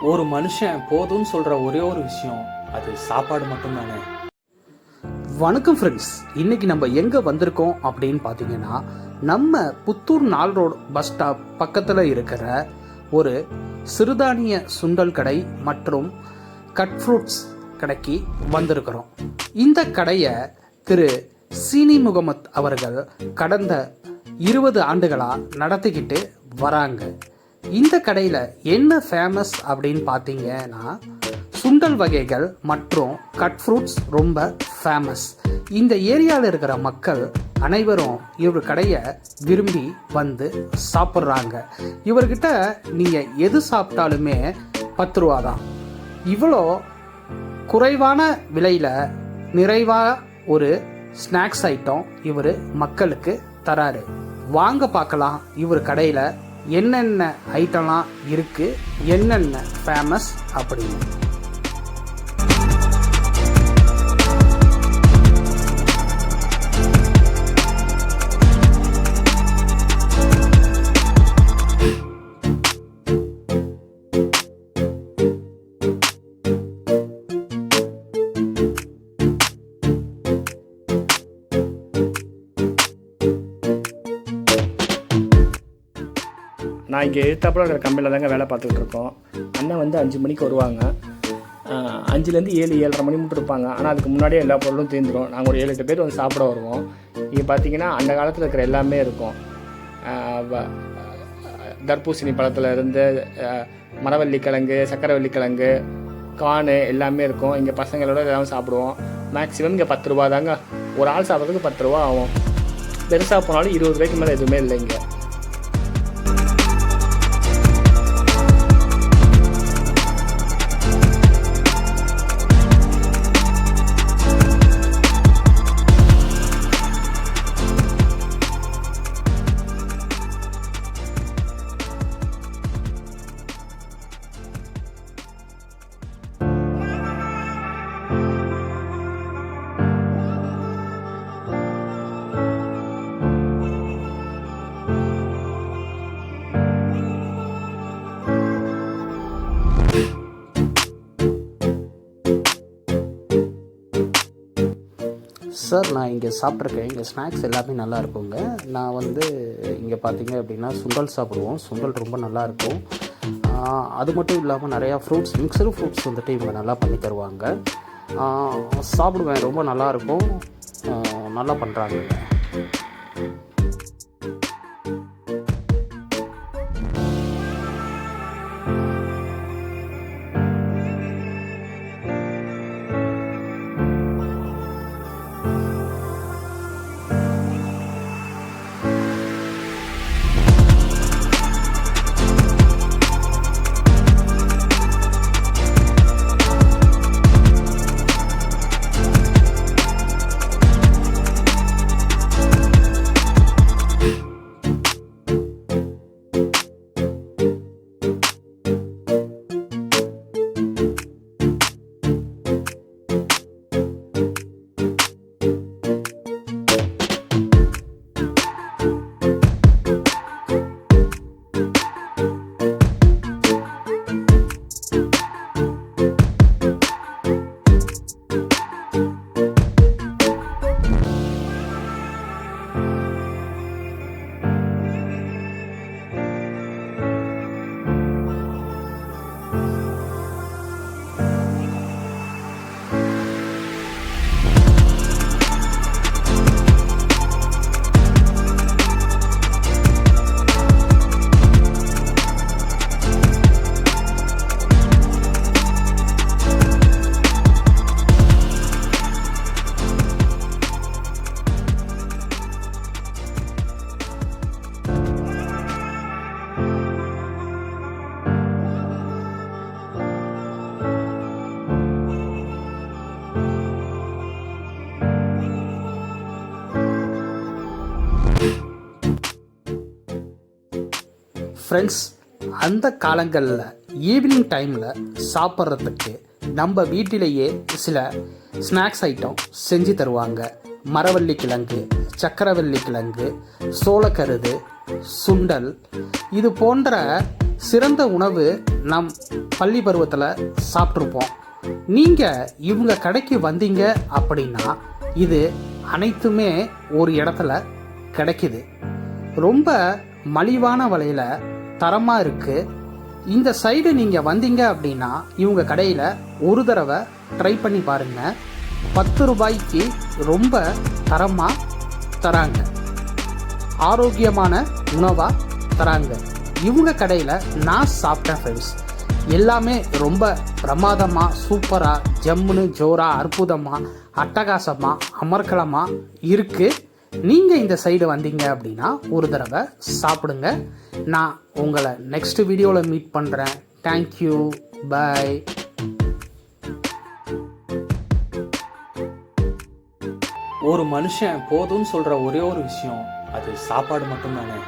ஒரு மனுஷன் போதும்னு சொல்கிற ஒரே ஒரு விஷயம் அது சாப்பாடு மட்டும்தானே. வணக்கம் ஃப்ரெண்ட்ஸ், இன்றைக்கி நம்ம எங்கே வந்திருக்கோம் அப்படின்னு பார்த்தீங்கன்னா, நம்ம புத்தூர் நாள் ரோடு பஸ் ஸ்டாப் பக்கத்தில் இருக்கிற ஒரு சிறுதானிய சுண்டல் கடை மற்றும் கட் ஃப்ரூட்ஸ் கடைக்கு வந்திருக்கிறோம். இந்த கடையை திரு சீனி முகமது அவர்கள் கடந்த 20 ஆண்டுகளாக நடத்திக்கிட்டு வராங்க. இந்த கடையில் என்ன ஃபேமஸ் அப்படின்னு பார்த்தீங்கன்னா, சுண்டல் வகைகள் மற்றும் கட் ஃப்ரூட்ஸ் ரொம்ப ஃபேமஸ். இந்த ஏரியாவில் இருக்கிற மக்கள் அனைவரும் இவர் கடையை விரும்பி வந்து சாப்பிட்றாங்க. இவர்கிட்ட நீங்கள் எது சாப்பிட்டாலுமே 10 ரூபா தான். இவ்வளோ குறைவான விலையில் நிறைவாக ஒரு ஸ்நாக்ஸ் ஐட்டம் இவர் மக்களுக்கு தராரு. வாங்க பார்க்கலாம் இவர் கடையில் என்னென்ன ஐட்டம்லாம் இருக்குது, என்னென்ன ஃபேமஸ் அப்படின்னு. நான் இங்கே எழுத்தாப்பில் இருக்கிற கம்பெனியில் தாங்க வேலை பார்த்துக்கிட்டு இருக்கோம். அண்ணன் வந்து 5 மணிக்கு வருவாங்க. 5லேருந்து 7, 7:30 மணி மட்டும் இருப்பாங்க. ஆனால் அதுக்கு முன்னாடியே எல்லா பொருளும் தீர்ந்துடும். நாங்கள் ஒரு 7-8 பேர் வந்து சாப்பிட வருவோம். இங்கே பார்த்தீங்கன்னா அந்த காலத்தில் இருக்கிற எல்லாமே இருக்கும். தர்பூசணி பழத்தில் இருந்து மரவள்ளி கிழங்கு, சக்கரவள்ளி கிழங்கு, கானு எல்லாமே இருக்கும். இங்கே பசங்களோட எல்லாம் சாப்பிடுவோம். மேக்ஸிமம் இங்கே 10 ரூபா தாங்க. ஒரு ஆள் சாப்பிட்றதுக்கு 10 ரூபா ஆகும். பெருசாக போனாலும் 20 ரூபாய்க்கு மேலே எதுவுமே இல்லை இங்கே. சார், நான் இங்கே சாப்பிட்ருக்கேன். இங்கே ஸ்நாக்ஸ் எல்லாமே நல்லா இருக்குங்க. நான் வந்து இங்கே பார்த்தீங்க அப்படின்னா சுண்டல் சாப்பிடுவோம். சுண்டல் ரொம்ப நல்லாயிருக்கும். அது மட்டும் இல்லாமல் நிறையா ஃப்ரூட்ஸ், மிக்சடு ஃப்ரூட்ஸ் வந்துட்டு இவங்க நல்லா பண்ணி தருவாங்க. சாப்பிடுவேன், ரொம்ப நல்லாயிருக்கும். நல்லா பண்ணுறாங்க. ஃப்ரெண்ட்ஸ், அந்த காலங்களில் ஈவினிங் டைமில் சாப்பிட்றதுக்கு நம்ம வீட்டிலேயே சில ஸ்நாக்ஸ் ஐட்டம் செஞ்சு தருவாங்க. மரவள்ளி கிழங்கு, சக்கரவள்ளி கிழங்கு, சோளக்கருது, சுண்டல், இது போன்ற சிறந்த உணவு நம் பள்ளி பருவத்தில் சாப்பிட்ருப்போம். நீங்கள் இவங்க கடைக்கு வந்தீங்க அப்படின்னா இது அனைத்துமே ஒரு இடத்துல கிடைக்குது. ரொம்ப மலிவான விலையில் தரமாக இருக்குது. இந்த சைடு நீங்கள் வந்தீங்க அப்படின்னா இவங்க கடையில் ஒரு தடவை ட்ரை பண்ணி பாருங்கள். 10 ரூபாய்க்கு ரொம்ப தரமாக தராங்க, ஆரோக்கியமான உணவாக தராங்க. இவங்க கடையில் நான் சாப்பிட்டேன் ஃப்ரெண்ட்ஸ். எல்லாமே ரொம்ப பிரமாதமாக, சூப்பராக, ஜம்முன்னு, ஜோராக, அற்புதமாக, அட்டகாசமாக, அமர்க்கலமாக இருக்குது. நீங்கள் இந்த சைடு வந்தீங்க அப்படின்னா ஒரு தடவை சாப்பிடுங்க. நான் உங்களை நெக்ஸ்ட் வீடியோவில் மீட் பண்ணுறேன். தேங்க்யூ, பாய். ஒரு மனுஷன் போதும்னு சொல்கிற ஒரே ஒரு விஷயம் அது சாப்பாடு மட்டும்தானே.